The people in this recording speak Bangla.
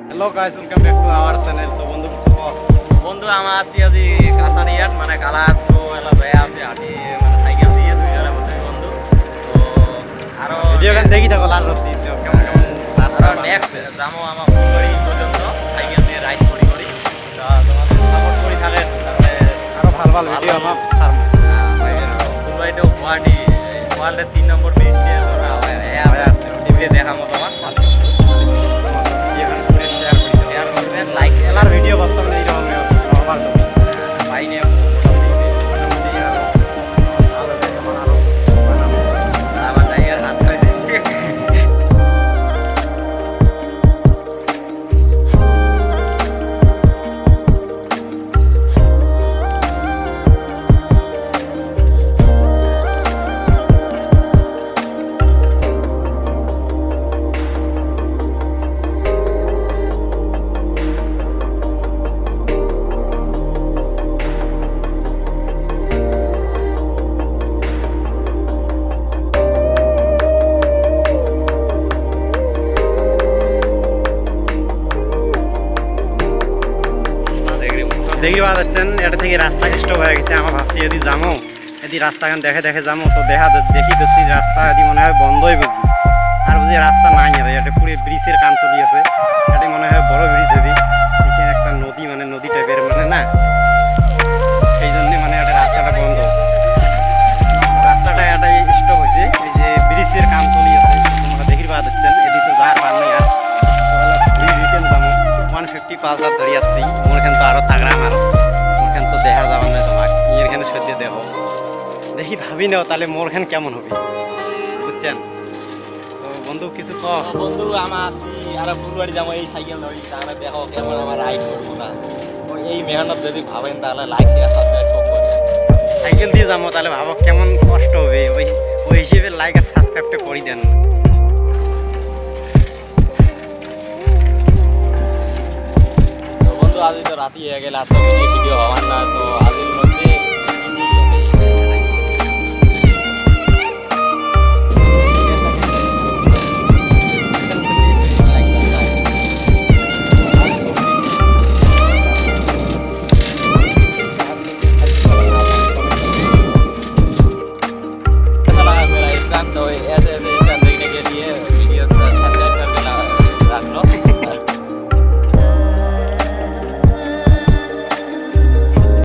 Hello guys, welcome back to our channel. তো বন্ধু বন্ধু আমার আছি আজি কাছারিয়াত মানে কালার তো এলা যায় আছে আটি মানে সাইকেল দিয়ে দুই জনের মধ্যে বন্ধু। তো আরো ভিডিও গান দেখি থাকো লাল রতি কেমন কেমন রাস্তা আরো নেক্সট যাবো আমার ফুলবাড়ি পর্যন্ত সাইকেল দিয়ে রাইড করি করি। তো তোমাদের সাপোর্ট করি থাকে তাহলে আরো ভালো ভালো ভিডিও আমার ছাড়বো। ফুলবাড়িতেও গুয়াহাটি ওয়ার্ল্ডের 3 নম্বর ব্রিজ দিয়ে তোরা আছে টিভিতে দেখাবো তোমার ভিডিও গান করে শেয়ার করি দাও। শেয়ার করবেন লাইক এলার ভিডিও করতাম না এইরকম নরমাল তো ভাই নিয়ে মোটামুটি ভালো দেখে আমার আরো বানাবো। আমার জায়গার হাত ধরে দিচ্ছি। দেখি পাওয়া যাচ্ছেন এটা থেকে রাস্তা স্টপ হয়ে গেছে। আমার ভাবছি যদি যামো যদি রাস্তাখান দেখে দেখে যামো তো দেখি দেখছি রাস্তা যদি মনে হয় বন্ধই বুঝি আর বুঝি রাস্তা নাই আর এটা পুরো ব্রিজের কাম চলি আছে। এটি মনে হয় বড় ব্রিজ যদি এখানে একটা নদী মানে নদী টাইপের মানে না, সেই জন্যে মানে এটা রাস্তাটা বন্ধ। রাস্তাটা এটা স্টপ হয়েছে এই যে ব্রিজের কাম চলি আছে। তোমরা দেখি পাওয়া যাচ্ছেন এদিকে তো যার পার নেই আর ব্রিজ রিটার্ন যাবো 150 পালসার ধরে যাচ্ছি। মোরখান তো আরো তাগড়া আমারও মোরখান তো দেখা যাবার না তোমার এখানে সদ্য দেখো দেখি ভাবি নাও তাহলে মোরখান কেমন হবে বুঝছেন। তো বন্ধু কিছু বন্ধু আমার আর ফুলবাড়ি যাবো এই সাইকেল ধরি তাহলে দেখো কেমন আমার রাইড করবো না। এই মেহনত যদি ভাবেন তাহলে লাইক শেয়ার সাবস্ক্রাইব করবেন। সাইকেল দিয়ে যাবো তাহলে ভাবো কেমন কষ্ট হবে ওই ওই হিসেবে লাইক আর সাবস্ক্রাইবটা করে দেন। তো বন্ধু আজ তো রাতি হয়ে গেলে আর তো ভিডিও হওয়ার না। তো আজের মধ্যে